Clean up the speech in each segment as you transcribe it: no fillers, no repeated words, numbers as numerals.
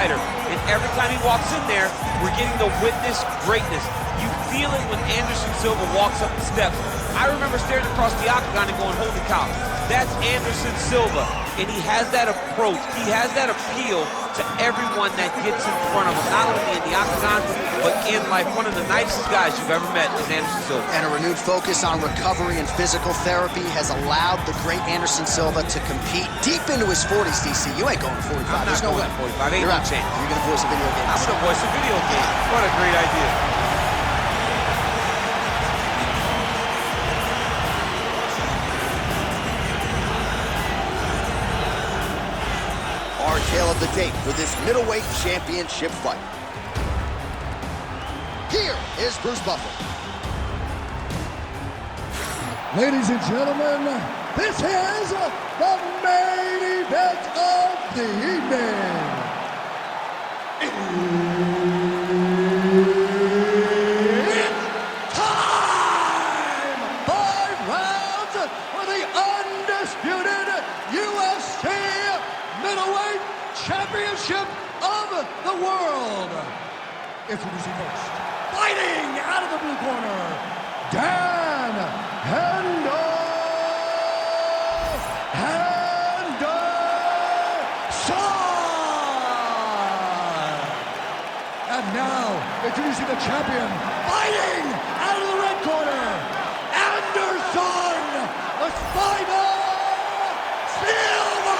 fighter. And every time he walks in there, we're getting to witness greatness. You feel it when Anderson Silva walks up the steps. I remember staring across the octagon and going, holy cow, that's Anderson Silva. And he has that approach, he has that appeal to everyone that gets in front of him, not only in the octagon, but in life. One of the nicest guys you've ever met is Anderson Silva. And a renewed focus on recovery and physical therapy has allowed the great Anderson Silva to compete deep into his 40s, DC. You ain't going to 45. There's no way. 45. Ain't no chance. You're going to voice a video game. I'm going to voice a video game. What a great idea. Our tale of the tape for this middleweight championship fight. Here is Bruce Buffer. Ladies and gentlemen, this is the main event of the evening. It's time! 5 rounds for the undisputed UFC middleweight championship of the world. Introducing first, fighting out of the blue corner, Dan Henderson. And now, introducing the champion, fighting out of the red corner, Henderson, the Spider Silva.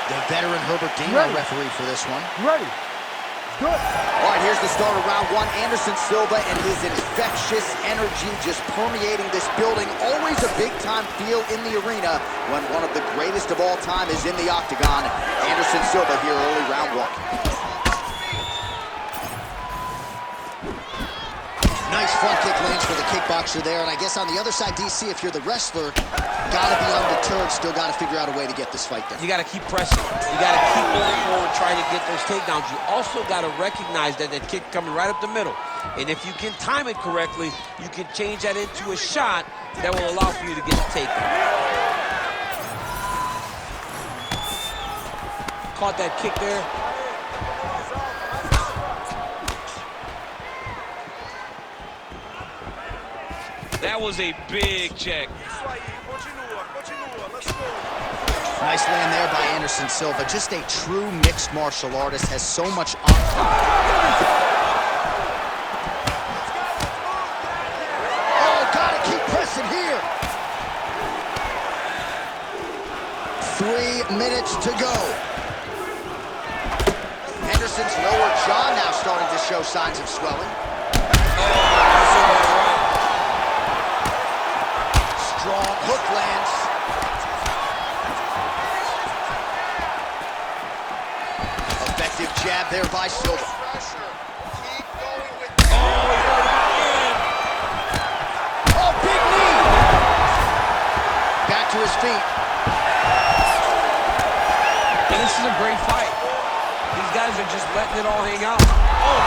The veteran Herbert Dean, our referee for this one. Ready. Good. All right, here's the start of round one. Anderson Silva and his infectious energy just permeating this building. Always a big-time feel in the arena when one of the greatest of all time is in the octagon. Anderson Silva here early round one. Nice front kick lands for the kickboxer there. And I guess on the other side, DC, if you're the wrestler, gotta be undeterred, still gotta figure out a way to get this fight done. You gotta keep pressing. You gotta keep moving forward, trying to get those takedowns. You also gotta recognize that kick coming right up the middle. And if you can time it correctly, you can change that into a shot that will allow for you to get the takedown. Caught that kick there. That was a big check. Nice land there by Anderson Silva. Just a true mixed martial artist, has so much on. Oh, gotta keep pressing here. 3 minutes to go. Henderson's lower jaw now starting to show signs of swelling. Strong hook lands. Effective jab there by Silva. Oh, big knee. Back to his feet. And this is a great fight. These guys are just letting it all hang out. Oh.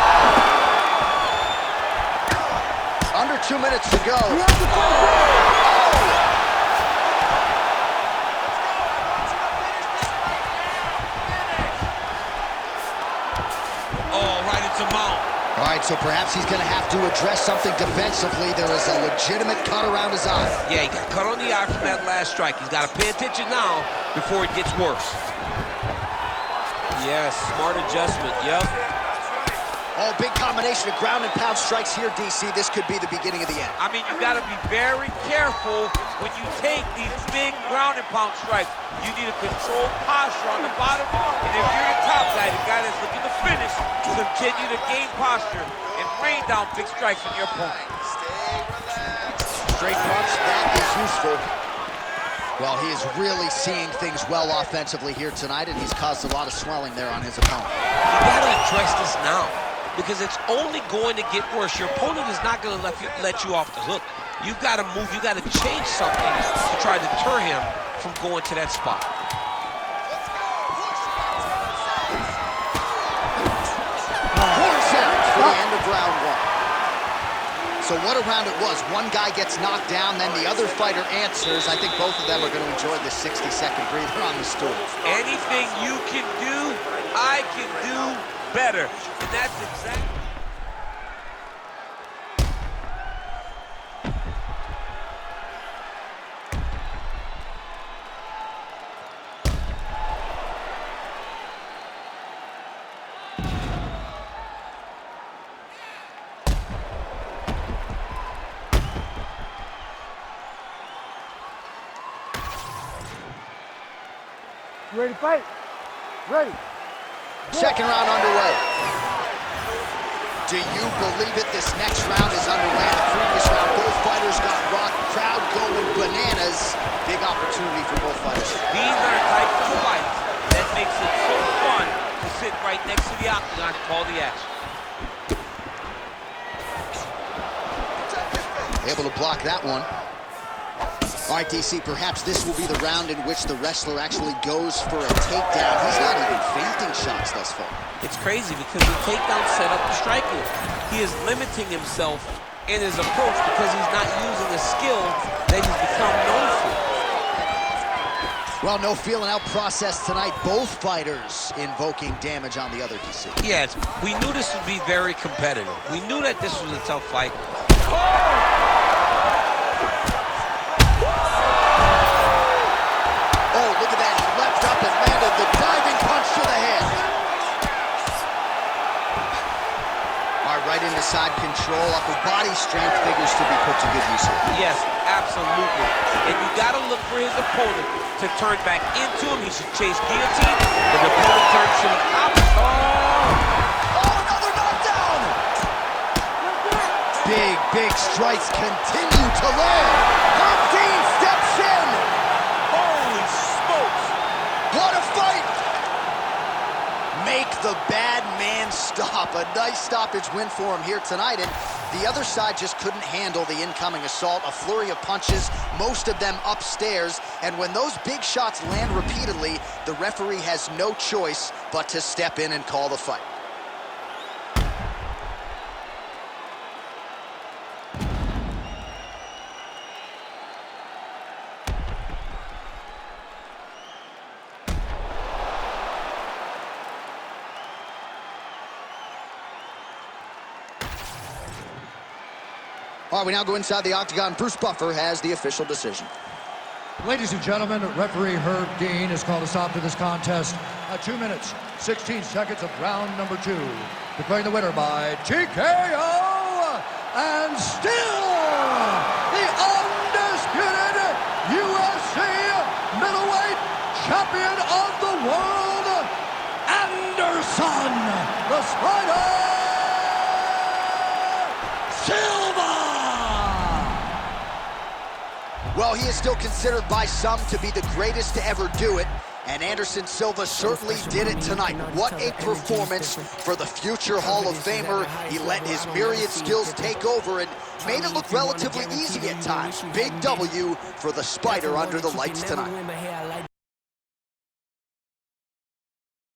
Under 2 minutes to go. All right, so perhaps he's going to have to address something defensively. There is a legitimate cut around his eye. Yeah, he got cut on the eye from that last strike. He's got to pay attention now before it gets worse. Yes, smart adjustment, yep. Oh, big combination of ground and pound strikes here, DC. This could be the beginning of the end. I mean, you got to be very careful when you take these big ground and pound strikes. You need a controlled posture on the bottom. And if you're the top guy, the guy that's looking to finish, continue to gain posture and rain down big strikes on your opponent. Straight punch, that is useful. Well, he is really seeing things well offensively here tonight, and he's caused a lot of swelling there on his opponent. You got to address this now, because it's only going to get worse. Your opponent is not going to let you off the hook. You've got to move. You got to change something to try to deter him from going to that spot. For the end of round one. So what a round it was. One guy gets knocked down, then the other fighter answers. I think both of them are going to enjoy this 60-second breather on the stool. Anything you can do, I can do better. And that's exactly... You ready to fight? Ready. Second round underway. Do you believe it? This next round is underway. In the previous round, both fighters got rocked. Crowd going bananas. Big opportunity for both fighters. These are the types of fights that makes it so fun to sit right next to the octagon to call the action. Able to block that one. All right, DC, perhaps this will be the round in which the wrestler actually goes for a takedown. He's not even feinting shots thus far. It's crazy because the takedown set up the striking. He is limiting himself in his approach because he's not using a skill that he's become known for. Well, no feeling out process tonight. Both fighters invoking damage on the other, DC. Yes, we knew this would be very competitive. We knew that this was a tough fight. Oh, look at that. He leapt up and landed the diving punch to the head. All right, right into side control. Upper body strength figures to be put to good use here. Yes, absolutely. And you got to look for his opponent to turn back into him. He should chase guillotine. The opponent turns to the opposite. Oh, another knockdown! Big strikes continue to land. Dean steps in. Holy smokes! What a fight! Make the bad man stop. A nice stoppage win for him here tonight. And the other side just couldn't handle the incoming assault. A flurry of punches, most of them upstairs. And when those big shots land repeatedly, the referee has no choice but to step in and call the fight. All right, we now go inside the octagon. Bruce Buffer has the official decision. Ladies and gentlemen, referee Herb Dean has called a stop to this contest at 2 minutes, 16 seconds of round number 2. Declaring the winner by TKO, and still the undisputed UFC middleweight champion of the world, Henderson, the Spider, Silva! Well, he is still considered by some to be the greatest to ever do it, and Henderson Silva certainly did it tonight. What a performance for the future Hall of Famer. He let his myriad skills take over and made it look relatively easy at times. Big W for the Spider under the lights tonight.